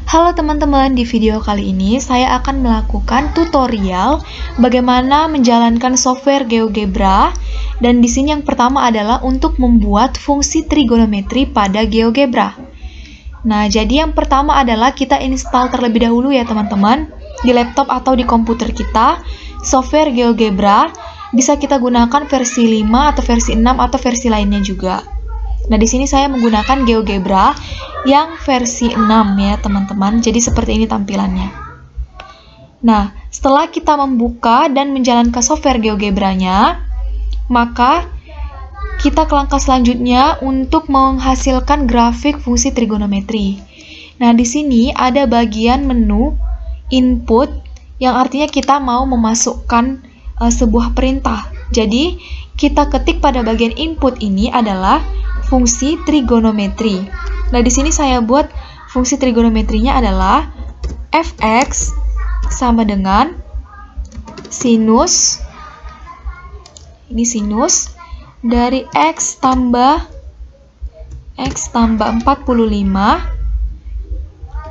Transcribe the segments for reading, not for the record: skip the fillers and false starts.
Halo teman-teman, di video kali ini saya akan melakukan tutorial bagaimana menjalankan software GeoGebra, dan di sini yang pertama adalah untuk membuat fungsi trigonometri pada GeoGebra. Nah, jadi yang pertama adalah kita install terlebih dahulu ya teman-teman di laptop atau di komputer kita software GeoGebra. Bisa kita gunakan versi 5 atau versi 6 atau versi lainnya juga. Nah, di sini saya menggunakan GeoGebra yang versi 6 ya, teman-teman. Jadi seperti ini tampilannya. Nah, setelah kita membuka dan menjalankan software GeoGebra-nya, maka kita ke langkah selanjutnya untuk menghasilkan grafik fungsi trigonometri. Nah, di sini ada bagian menu input yang artinya kita mau memasukkan sebuah perintah. Jadi, kita ketik pada bagian input ini adalah fungsi trigonometri. Nah, di sini saya buat fungsi trigonometrinya adalah fx sama dengan sinus, ini sinus dari x tambah 45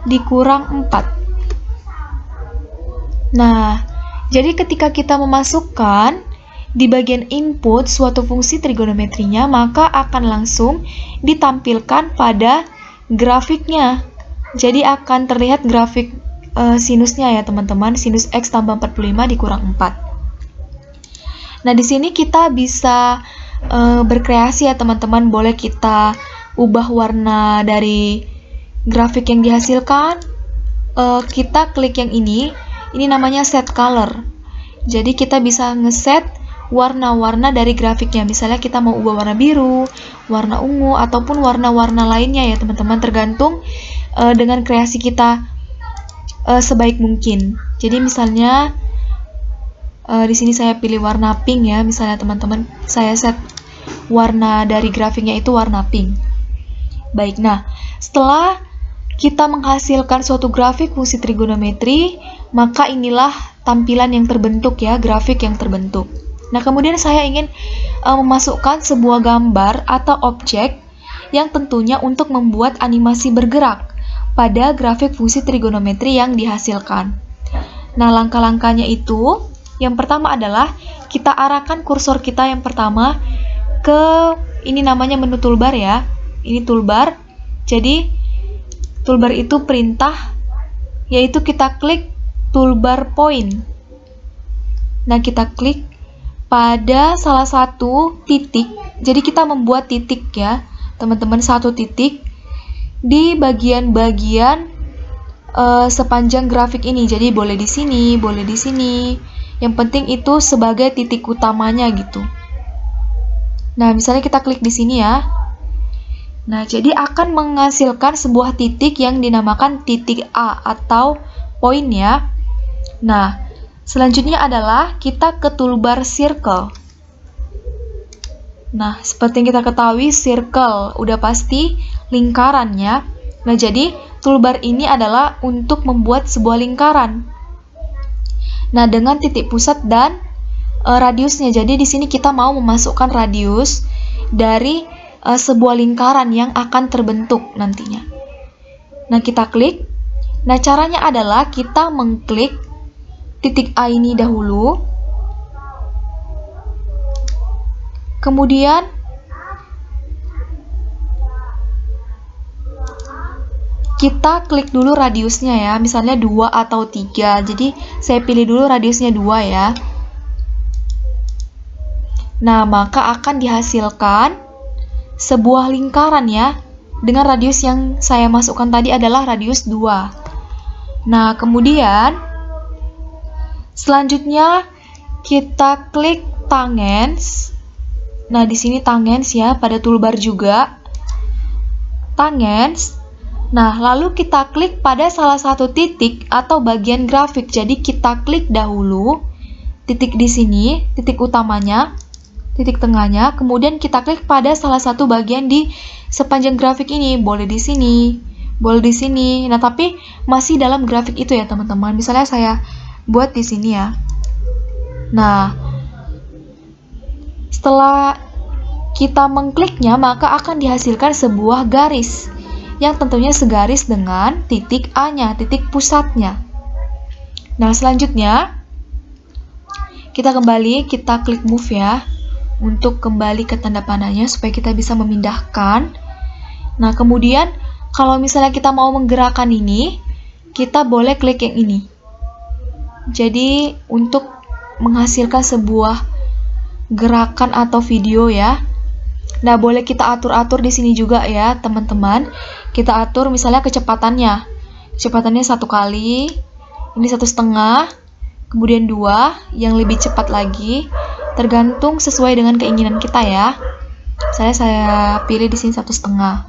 dikurang 4. Nah, jadi ketika kita memasukkan di bagian input suatu fungsi trigonometrinya, maka akan langsung ditampilkan pada grafiknya. Jadi akan terlihat grafik sinusnya ya teman-teman, sinus x tambah 45 dikurang 4. Nah, di sini kita bisa berkreasi ya teman-teman, boleh kita ubah warna dari grafik yang dihasilkan. Kita klik yang ini namanya set color. Jadi kita bisa ngeset warna-warna dari grafiknya. Misalnya kita mau ubah warna biru, warna ungu, ataupun warna-warna lainnya ya teman-teman, tergantung dengan kreasi kita sebaik mungkin. Jadi misalnya di sini saya pilih warna pink ya, misalnya teman-teman, saya set warna dari grafiknya itu warna pink. Baik, nah setelah kita menghasilkan suatu grafik fungsi trigonometri, maka inilah tampilan yang terbentuk ya, grafik yang terbentuk. Nah, kemudian saya ingin memasukkan sebuah gambar atau objek yang tentunya untuk membuat animasi bergerak pada grafik fungsi trigonometri yang dihasilkan. Nah, langkah-langkahnya itu, yang pertama adalah kita arahkan kursor kita yang pertama ke, ini namanya menu toolbar ya, ini toolbar. Jadi, toolbar itu perintah, yaitu kita klik toolbar point. Nah, kita klik pada salah satu titik. Jadi kita membuat titik ya teman-teman, satu titik di bagian-bagian sepanjang grafik ini. Jadi boleh di sini, boleh di sini. Yang penting itu sebagai titik utamanya gitu. Nah, misalnya kita klik di sini ya. Nah, jadi akan menghasilkan sebuah titik yang dinamakan titik A atau poin ya. Nah, selanjutnya adalah kita ke toolbar circle. Nah, seperti yang kita ketahui, circle udah pasti lingkarannya. Nah, jadi toolbar ini adalah untuk membuat sebuah lingkaran. Nah, dengan titik pusat dan radiusnya. Jadi di sini kita mau memasukkan radius dari sebuah lingkaran yang akan terbentuk nantinya. Nah, kita klik. Nah, caranya adalah kita mengklik titik A ini dahulu, kemudian kita klik dulu radiusnya ya, misalnya 2 atau 3. Jadi saya pilih dulu radiusnya 2 ya. Nah, maka akan dihasilkan sebuah lingkaran ya, dengan radius yang saya masukkan tadi adalah radius 2. Nah, kemudian selanjutnya kita klik tangents. Nah, di sini tangents ya, pada toolbar juga tangents. Nah, lalu kita klik pada salah satu titik atau bagian grafik. Jadi kita klik dahulu titik di sini, titik utamanya, titik tengahnya, kemudian kita klik pada salah satu bagian di sepanjang grafik ini. Boleh di sini, boleh di sini. Nah, tapi masih dalam grafik itu ya, teman-teman. Misalnya saya buat di sini ya. Nah, setelah kita mengkliknya, maka akan dihasilkan sebuah garis yang tentunya segaris dengan titik A-nya, titik pusatnya. Nah, selanjutnya kita klik move ya, untuk kembali ke tanda panahnya supaya kita bisa memindahkan. Nah, kemudian kalau misalnya kita mau menggerakkan ini, kita boleh klik yang ini. Jadi, untuk menghasilkan sebuah gerakan atau video ya. Nah, boleh kita atur-atur di sini juga ya, teman-teman. Kita atur misalnya kecepatannya. Kecepatannya 1 kali, ini 1,5, kemudian 2, yang lebih cepat lagi, tergantung sesuai dengan keinginan kita ya. Saya pilih di sini 1,5.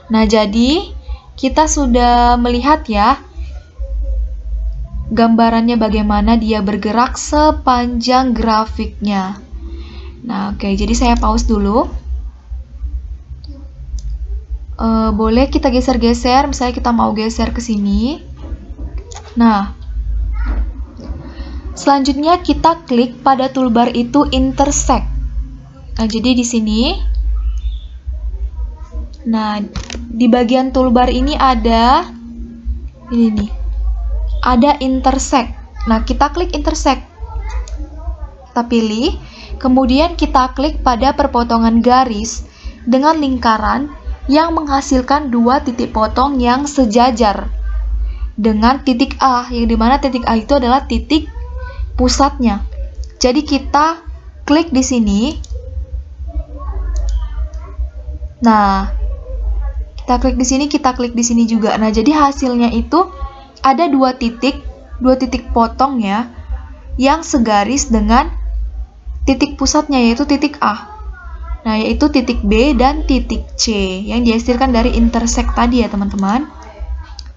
Nah, jadi kita sudah melihat ya gambarannya bagaimana dia bergerak sepanjang grafiknya. Nah, oke, jadi saya pause dulu. Boleh kita geser-geser, misalnya kita mau geser ke sini. Nah, selanjutnya kita klik pada toolbar itu intersect. Nah, jadi di sini. Nah, di bagian toolbar ini ada ini nih. Ada intersect. Nah, kita klik intersect. Kita pilih, kemudian kita klik pada perpotongan garis dengan lingkaran yang menghasilkan 2 titik potong yang sejajar dengan titik A, yang dimana titik A itu adalah titik pusatnya. Jadi kita klik di sini. Nah, kita klik di sini, kita klik di sini juga. Nah, jadi hasilnya itu ada 2 titik potong ya, yang segaris dengan titik pusatnya, yaitu titik A. Nah, yaitu titik B dan titik C yang dihasilkan dari intersect tadi ya, teman-teman.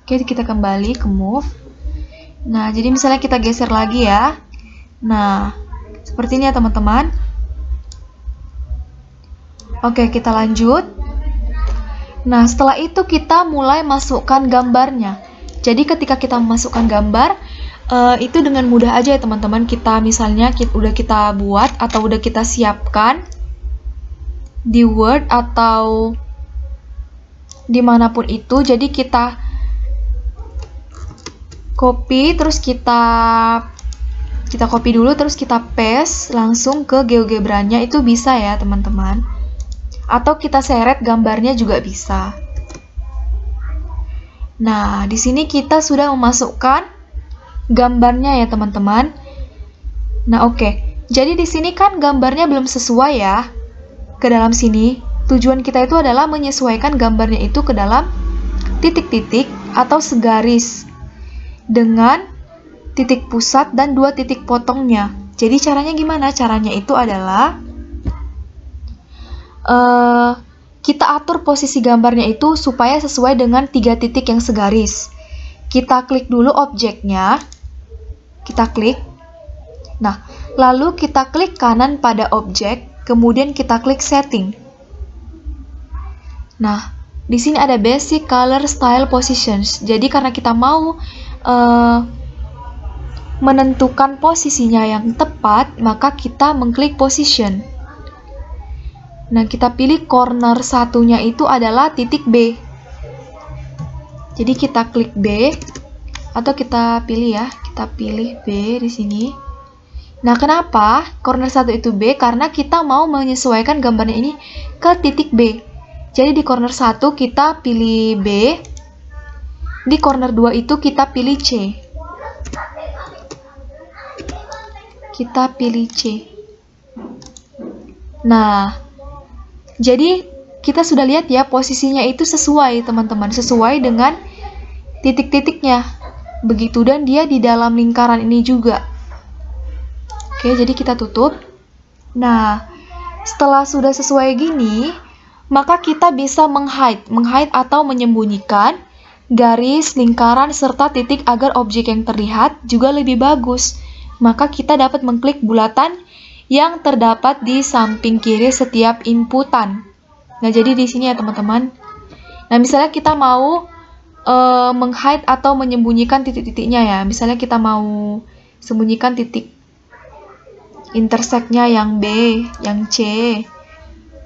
Oke, kita kembali ke move. Nah, jadi misalnya kita geser lagi ya. Nah, seperti ini ya, teman-teman. Oke, kita lanjut. Nah, setelah itu kita mulai masukkan gambarnya. Jadi ketika kita memasukkan gambar, itu dengan mudah aja ya, teman-teman. Kita misalnya udah kita buat atau udah kita siapkan di Word atau dimanapun itu. Jadi kita copy, terus kita copy dulu, terus kita paste langsung ke GeoGebra-nya, itu bisa ya, teman-teman. Atau kita seret gambarnya juga bisa. Nah, di sini kita sudah memasukkan gambarnya ya, teman-teman. Nah, oke. Jadi di sini kan gambarnya belum sesuai ya ke dalam sini. Tujuan kita itu adalah menyesuaikan gambarnya itu ke dalam titik-titik atau segaris dengan titik pusat dan 2 titik potongnya. Jadi caranya gimana? Caranya itu adalah kita atur posisi gambarnya itu supaya sesuai dengan 3 titik yang segaris. Kita klik dulu objeknya. Kita klik. Nah, lalu kita klik kanan pada objek, kemudian kita klik setting. Nah, di sini ada basic color style positions. Jadi karena kita mau menentukan posisinya yang tepat, maka kita mengklik position. Nah, kita pilih corner satunya itu adalah titik B. Jadi kita klik B, atau kita pilih ya, kita pilih B di sini. Nah, kenapa corner 1 itu B? Karena kita mau menyesuaikan gambarnya ini ke titik B. Jadi di corner 1 kita pilih B, di corner 2 itu kita pilih C. Kita pilih C. Nah, jadi kita sudah lihat ya, posisinya itu sesuai, teman-teman, sesuai dengan titik-titiknya. Begitu, dan dia di dalam lingkaran ini juga. Oke, jadi kita tutup. Nah, setelah sudah sesuai gini, maka kita bisa menghide atau menyembunyikan garis, lingkaran, serta titik agar objek yang terlihat juga lebih bagus. Maka kita dapat mengklik bulatan yang terdapat di samping kiri setiap inputan. Nah, jadi di sini ya, teman-teman. Nah, misalnya kita mau menghide atau menyembunyikan titik-titiknya ya. Misalnya kita mau sembunyikan titik intersect-nya yang B, yang C.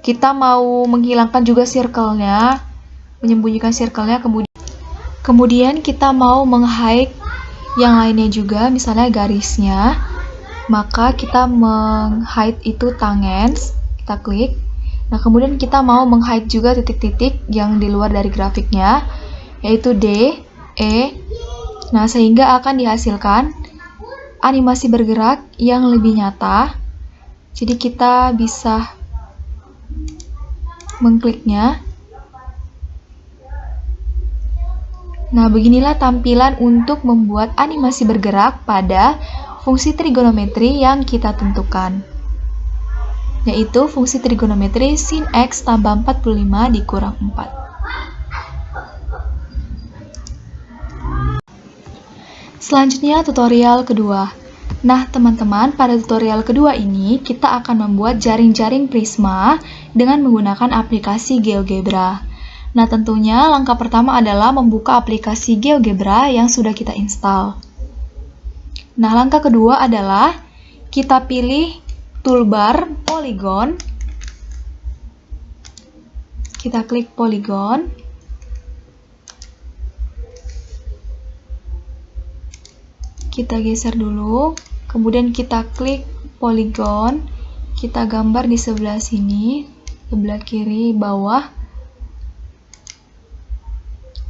Kita mau menghilangkan juga circle-nya. menyembunyikan circle-nya, kemudian kita mau meng-hide yang lainnya juga, misalnya garisnya, maka kita meng-hide itu tangents, kita klik. Nah, kemudian kita mau meng-hide juga titik-titik yang di luar dari grafiknya, yaitu D, E. Nah, sehingga akan dihasilkan animasi bergerak yang lebih nyata. Jadi kita bisa mengkliknya. Nah, beginilah tampilan untuk membuat animasi bergerak pada fungsi trigonometri yang kita tentukan, yaitu fungsi trigonometri sin X tambah 45 dikurang 4. Selanjutnya tutorial kedua. Nah, teman-teman, pada tutorial kedua ini kita akan membuat jaring-jaring prisma dengan menggunakan aplikasi GeoGebra. Nah, tentunya langkah pertama adalah membuka aplikasi GeoGebra yang sudah kita install. Nah, langkah kedua adalah kita pilih toolbar polygon. Kita klik polygon. Kita geser dulu, kemudian kita klik polygon. Kita gambar di sebelah sini, sebelah kiri bawah.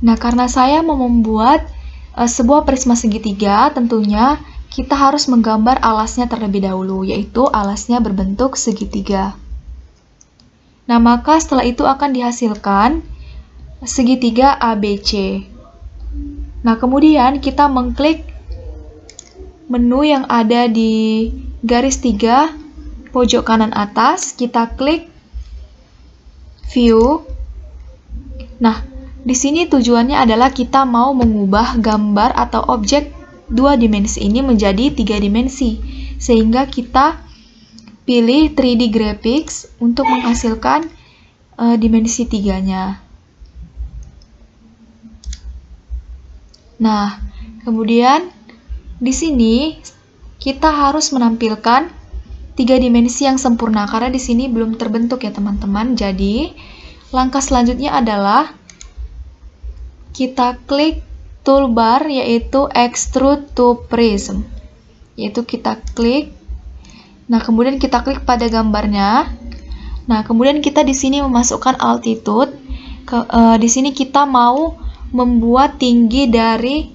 Nah, karena saya mau membuat sebuah prisma segitiga, tentunya kita harus menggambar alasnya terlebih dahulu, yaitu alasnya berbentuk segitiga. Nah, maka setelah itu akan dihasilkan segitiga ABC. Nah, kemudian kita mengklik menu yang ada di garis 3 pojok kanan atas, kita klik View. Nah, di sini tujuannya adalah kita mau mengubah gambar atau objek 2 dimensi ini menjadi 3 dimensi. Sehingga kita pilih 3D Graphics untuk menghasilkan dimensi 3-nya. Nah, kemudian di sini kita harus menampilkan 3 dimensi yang sempurna karena di sini belum terbentuk ya teman-teman. Jadi, langkah selanjutnya adalah kita klik toolbar yaitu Extrude to Prism. Yaitu kita klik. Nah, kemudian kita klik pada gambarnya. Nah, kemudian kita di sini memasukkan altitude. Di sini kita mau membuat tinggi dari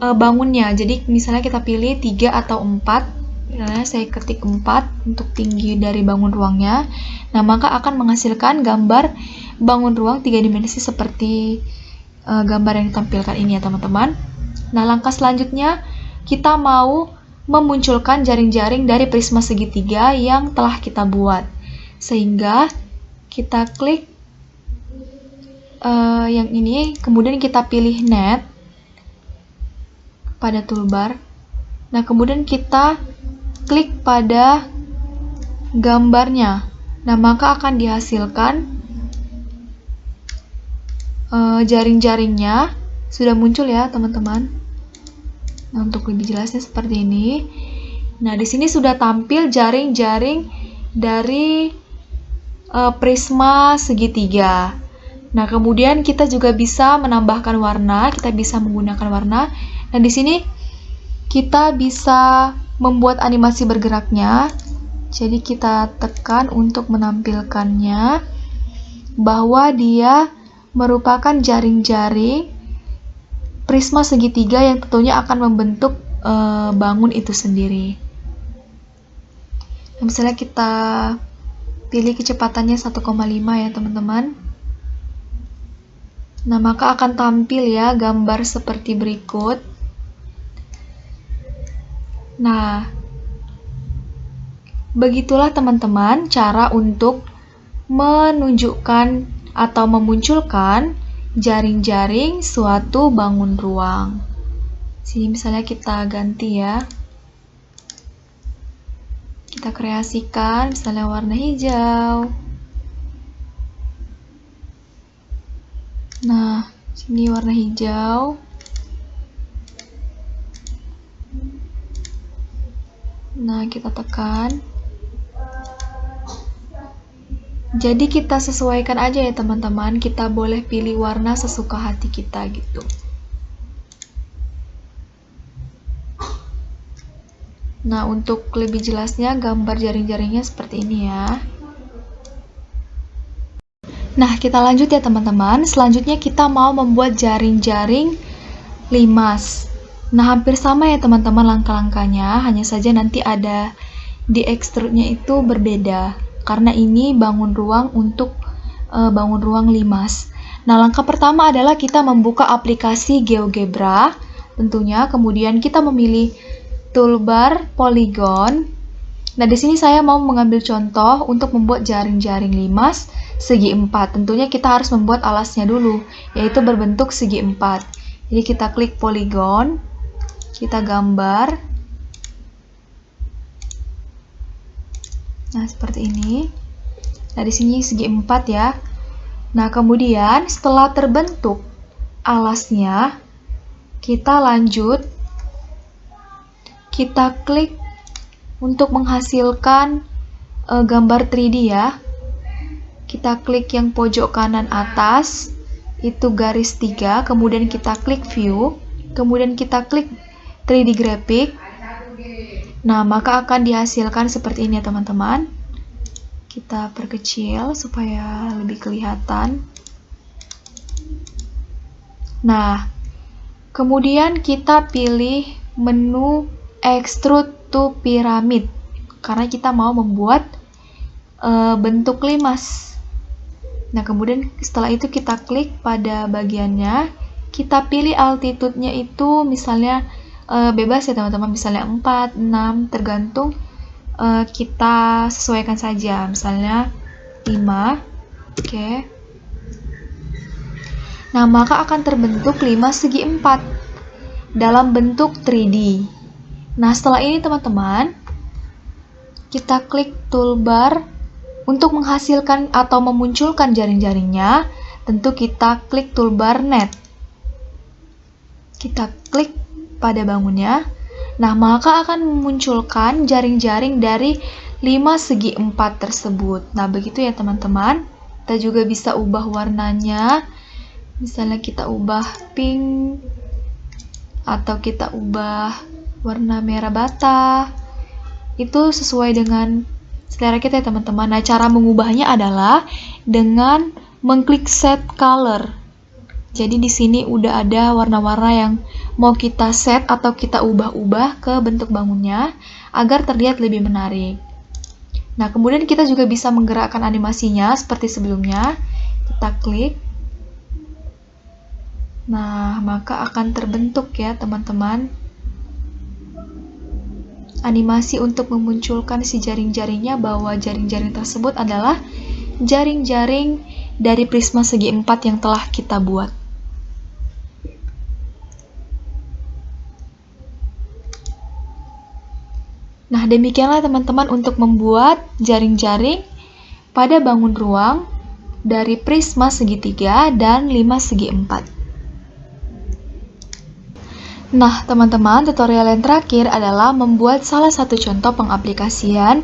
bangunnya. Jadi, misalnya kita pilih 3 atau 4. Misalnya saya ketik 4 untuk tinggi dari bangun ruangnya. Nah, maka akan menghasilkan gambar bangun ruang 3 dimensi seperti gambar yang ditampilkan ini ya teman-teman. Nah, langkah selanjutnya kita mau memunculkan jaring-jaring dari prisma segitiga yang telah kita buat. Sehingga kita klik yang ini, kemudian kita pilih net pada toolbar. Nah, kemudian kita klik pada gambarnya. Nah, maka akan dihasilkan jaring-jaringnya sudah muncul ya teman-teman. Nah, untuk lebih jelasnya seperti ini. Nah, di sini sudah tampil jaring-jaring dari prisma segitiga. Nah, kemudian kita juga bisa menambahkan warna, kita bisa menggunakan warna. Dan di sini kita bisa membuat animasi bergeraknya. Jadi kita tekan untuk menampilkannya bahwa dia merupakan jaring-jaring prisma segitiga yang tentunya akan membentuk bangun itu sendiri. Nah, misalnya kita pilih kecepatannya 1,5 ya teman-teman. Nah, maka akan tampil ya gambar seperti berikut. Nah, begitulah teman-teman cara untuk menunjukkan atau memunculkan jaring-jaring suatu bangun ruang. Sini misalnya kita ganti ya. Kita kreasikan misalnya warna hijau. Nah, sini warna hijau. Nah, kita tekan. Jadi kita sesuaikan aja ya teman-teman, kita boleh pilih warna sesuka hati kita gitu. Nah, untuk lebih jelasnya gambar jaring-jaringnya seperti ini ya. Nah, kita lanjut ya teman-teman. Selanjutnya kita mau membuat jaring-jaring limas. Nah, hampir sama ya teman-teman langkah-langkahnya, hanya saja nanti ada di extrude-nya itu berbeda. Karena ini bangun ruang untuk bangun ruang limas. Nah, langkah pertama adalah kita membuka aplikasi GeoGebra, tentunya. Kemudian kita memilih toolbar polygon. Nah, di sini saya mau mengambil contoh untuk membuat jaring-jaring limas segi 4. Tentunya kita harus membuat alasnya dulu, yaitu berbentuk segi 4. Jadi kita klik polygon, kita gambar. Nah, seperti ini. Nah, di sini segi 4 ya. Nah, kemudian setelah terbentuk alasnya, kita lanjut, kita klik untuk menghasilkan gambar 3D ya. Kita klik yang pojok kanan atas, itu garis 3, kemudian kita klik view, kemudian kita klik 3D graphic. Nah, maka akan dihasilkan seperti ini ya teman-teman. Kita perkecil supaya lebih kelihatan. Nah, kemudian kita pilih menu extrude to pyramid karena kita mau membuat bentuk limas. Nah, kemudian setelah itu kita klik pada bagiannya, kita pilih altitude-nya itu misalnya bebas ya teman-teman, misalnya 4, 6, tergantung kita sesuaikan saja, misalnya 5. Oke. Nah, maka akan terbentuk limas segi 4 dalam bentuk 3D. Nah, setelah ini teman-teman, kita klik toolbar untuk menghasilkan atau memunculkan jaring-jaringnya. Tentu kita klik toolbar net. Kita klik pada bangunnya. Nah, maka akan memunculkan jaring-jaring dari 5 segi 4 tersebut. Nah, begitu ya teman-teman. Kita juga bisa ubah warnanya. Misalnya kita ubah pink, atau kita ubah warna merah bata. Itu sesuai dengan selera kita ya teman-teman. Nah, cara mengubahnya adalah dengan mengklik set color. Jadi di sini udah ada warna-warna yang mau kita set atau kita ubah-ubah ke bentuk bangunnya agar terlihat lebih menarik. Nah, kemudian kita juga bisa menggerakkan animasinya seperti sebelumnya. Kita klik. Nah, maka akan terbentuk ya teman-teman animasi untuk memunculkan si jaring-jaringnya, bahwa jaring-jaring tersebut adalah jaring-jaring dari prisma segi 4 yang telah kita buat. Nah, demikianlah teman-teman untuk membuat jaring-jaring pada bangun ruang dari prisma segitiga dan 5 segi 4. Nah, teman-teman, tutorial yang terakhir adalah membuat salah satu contoh pengaplikasian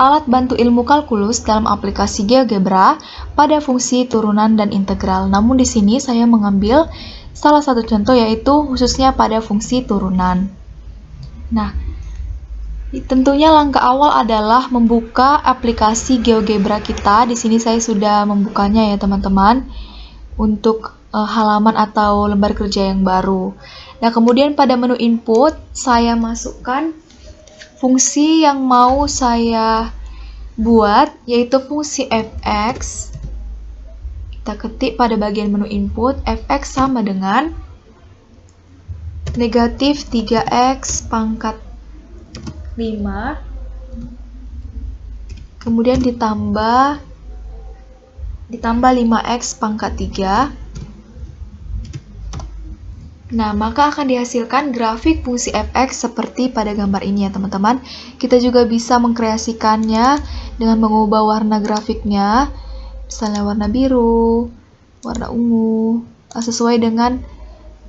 alat bantu ilmu kalkulus dalam aplikasi GeoGebra pada fungsi turunan dan integral. Namun di sini saya mengambil salah satu contoh, yaitu khususnya pada fungsi turunan. Nah, tentunya langkah awal adalah membuka aplikasi GeoGebra kita. Di sini saya sudah membukanya ya teman-teman, untuk halaman atau lembar kerja yang baru. Nah, kemudian pada menu input saya masukkan fungsi yang mau saya buat, yaitu fungsi fx. Kita ketik pada bagian menu input, fx sama dengan negatif 3x pangkat 5, kemudian ditambah 5x pangkat 3. Nah, maka akan dihasilkan grafik fungsi fx seperti pada gambar ini ya teman-teman. Kita juga bisa mengkreasikannya dengan mengubah warna grafiknya, misalnya warna biru, warna ungu, sesuai dengan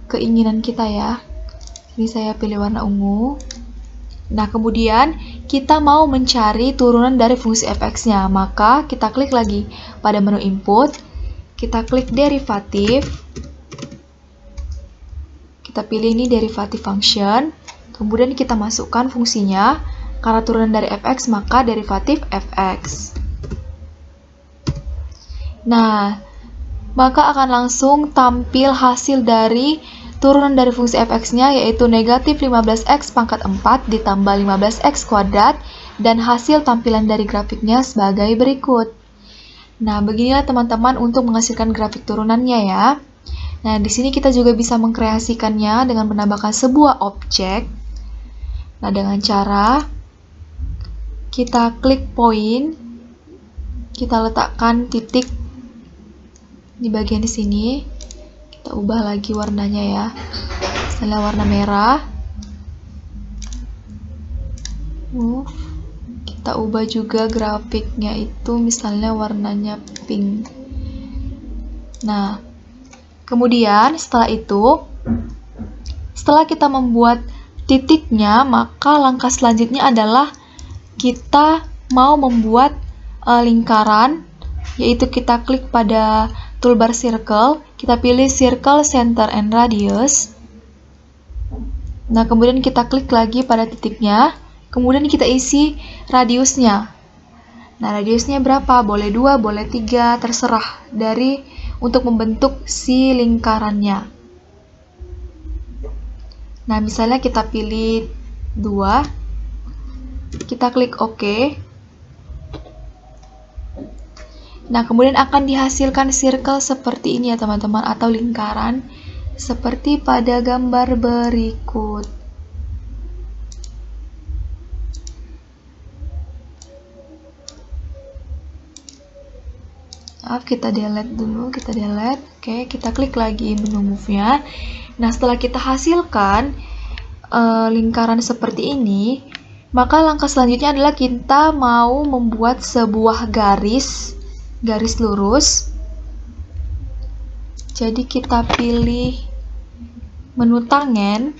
keinginan kita ya. Ini saya pilih warna ungu. Nah, kemudian kita mau mencari turunan dari fungsi fx-nya, maka kita klik lagi pada menu input, kita klik derivatif, kita pilih ini derivatif function, kemudian kita masukkan fungsinya, karena turunan dari fx maka derivatif fx. Nah, maka akan langsung tampil hasil dari turunan dari fungsi fx-nya, yaitu negatif 15x pangkat 4 ditambah 15x kuadrat, dan hasil tampilan dari grafiknya sebagai berikut. Nah, beginilah teman-teman untuk menghasilkan grafik turunannya ya. Nah, di sini kita juga bisa mengkreasikannya dengan menambahkan sebuah objek. Nah, dengan cara kita klik poin, kita letakkan titik di bagian di sini, kita ubah lagi warnanya ya, misalnya warna merah. Kita ubah juga grafiknya itu misalnya warnanya pink. Nah, kemudian setelah itu, setelah kita membuat titiknya, maka langkah selanjutnya adalah kita mau membuat lingkaran, yaitu kita klik pada toolbar circle, kita pilih circle, center, and radius. Nah, kemudian kita klik lagi pada titiknya, kemudian kita isi radiusnya. Nah, radiusnya berapa? Boleh 2, boleh 3, terserah dari untuk membentuk si lingkarannya. Nah, misalnya kita pilih 2, kita klik OK. Nah, kemudian akan dihasilkan circle seperti ini ya teman-teman, atau lingkaran seperti pada gambar berikut. Maaf, kita delete dulu, kita delete. Oke, kita klik lagi menu move-nya. Nah, setelah kita hasilkan lingkaran seperti ini, maka langkah selanjutnya adalah kita mau membuat sebuah garis lurus. Jadi kita pilih menu tangen.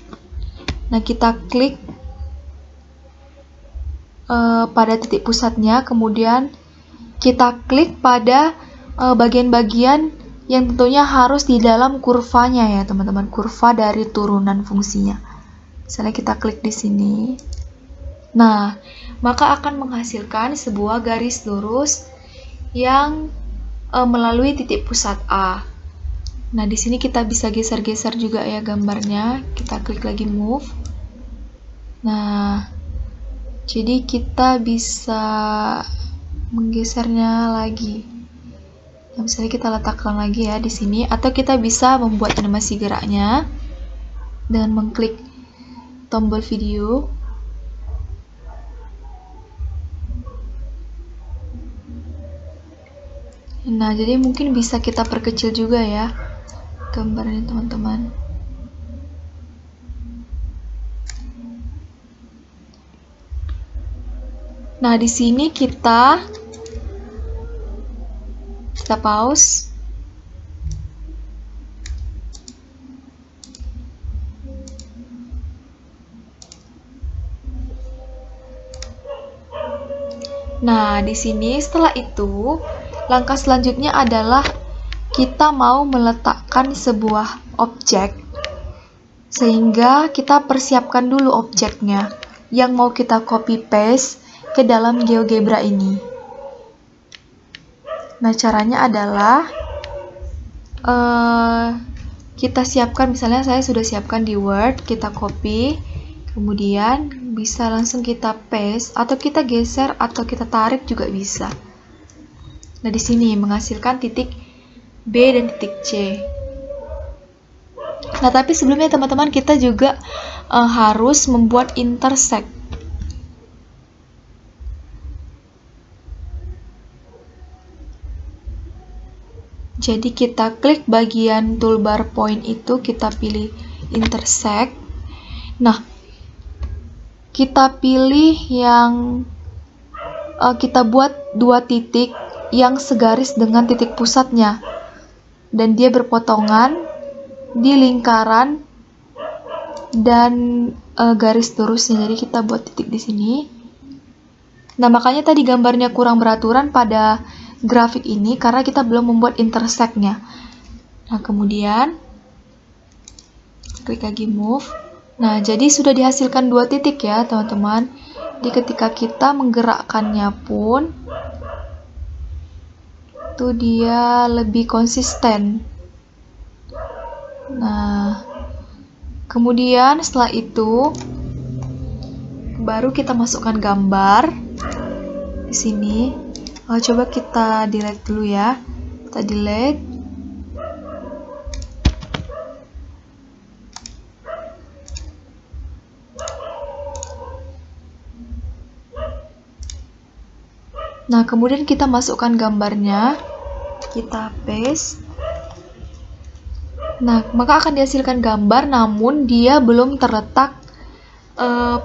Nah, kita klik pada titik pusatnya, kemudian kita klik pada bagian-bagian yang tentunya harus di dalam kurvanya ya teman-teman, kurva dari turunan fungsinya. Misalnya kita klik di sini. Nah, maka akan menghasilkan sebuah garis lurus yang melalui titik pusat A. Nah, di sini kita bisa geser-geser juga ya gambarnya. Kita klik lagi move. Nah, jadi kita bisa menggesernya lagi. Nah, misalnya kita letakkan lagi ya di sini, atau kita bisa membuat animasi geraknya dengan mengklik tombol video. Nah, jadi mungkin bisa kita perkecil juga ya gambarnya teman-teman. Nah, di sini kita pause. Nah, di sini setelah itu, langkah selanjutnya adalah kita mau meletakkan sebuah objek, sehingga kita persiapkan dulu objeknya yang mau kita copy paste ke dalam GeoGebra ini. Nah, caranya adalah kita siapkan, misalnya saya sudah siapkan di Word, kita copy, kemudian bisa langsung kita paste, atau kita geser, atau kita tarik juga bisa. Nah, di sini menghasilkan titik B dan titik C. Nah, tapi sebelumnya teman-teman kita juga harus membuat intersect. Jadi kita klik bagian toolbar point itu, kita pilih intersect. Nah, kita pilih yang kita buat 2 titik yang segaris dengan titik pusatnya, dan dia berpotongan di lingkaran dan garis lurusnya. Jadi kita buat titik di sini. Nah, makanya tadi gambarnya kurang beraturan pada grafik ini karena kita belum membuat intersect-nya. Nah, kemudian klik lagi move. Nah, jadi sudah dihasilkan 2 titik ya, teman-teman. Jadi ketika kita menggerakkannya pun tuh dia lebih konsisten. Nah, kemudian setelah itu baru kita masukkan gambar di sini. Coba kita delete dulu ya. Kita delete. Nah, kemudian kita masukkan gambarnya. Kita paste. Nah, maka akan dihasilkan gambar namun dia belum terletak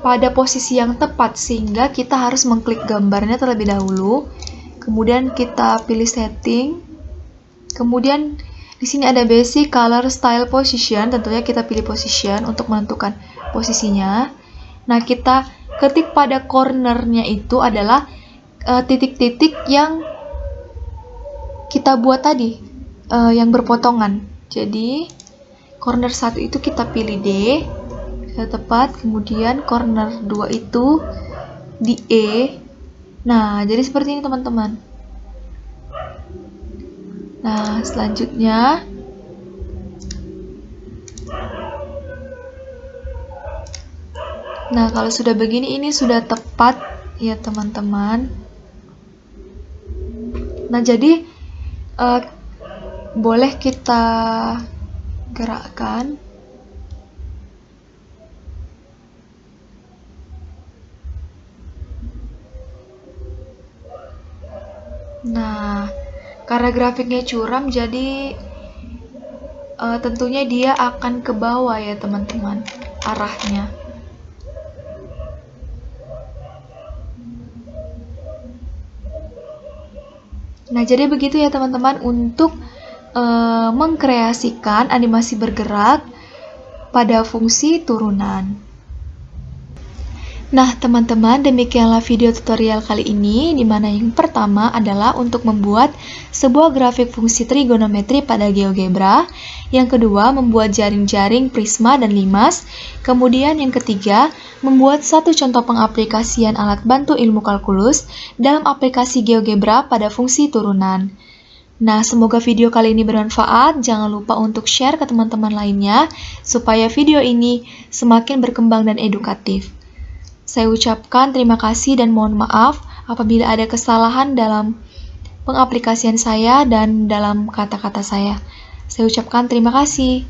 pada posisi yang tepat, sehingga kita harus mengklik gambarnya terlebih dahulu. Kemudian kita pilih setting. Kemudian di sini ada basic, color, style, position. Tentunya kita pilih position untuk menentukan posisinya. Nah, kita ketik pada cornernya itu adalah titik-titik yang kita buat tadi, yang berpotongan. Jadi corner 1 itu kita pilih D, tepat. Kemudian corner 2 itu di E. Nah, jadi seperti ini teman-teman. Nah, selanjutnya kalau sudah begini ini sudah tepat ya teman-teman. Nah, jadi boleh kita gerakkan. Nah, karena grafiknya curam, jadi tentunya dia akan ke bawah ya teman-teman, arahnya. Nah, jadi begitu ya teman-teman untuk mengkreasikan animasi bergerak pada fungsi turunan. Nah, teman-teman, demikianlah video tutorial kali ini, di mana yang pertama adalah untuk membuat sebuah grafik fungsi trigonometri pada GeoGebra, yang kedua membuat jaring-jaring prisma dan limas, kemudian yang ketiga membuat satu contoh pengaplikasian alat bantu ilmu kalkulus dalam aplikasi GeoGebra pada fungsi turunan. Nah, semoga video kali ini bermanfaat. Jangan lupa untuk share ke teman-teman lainnya, supaya video ini semakin berkembang dan edukatif. Saya ucapkan terima kasih dan mohon maaf apabila ada kesalahan dalam pengaplikasian saya dan dalam kata-kata saya. Saya ucapkan terima kasih.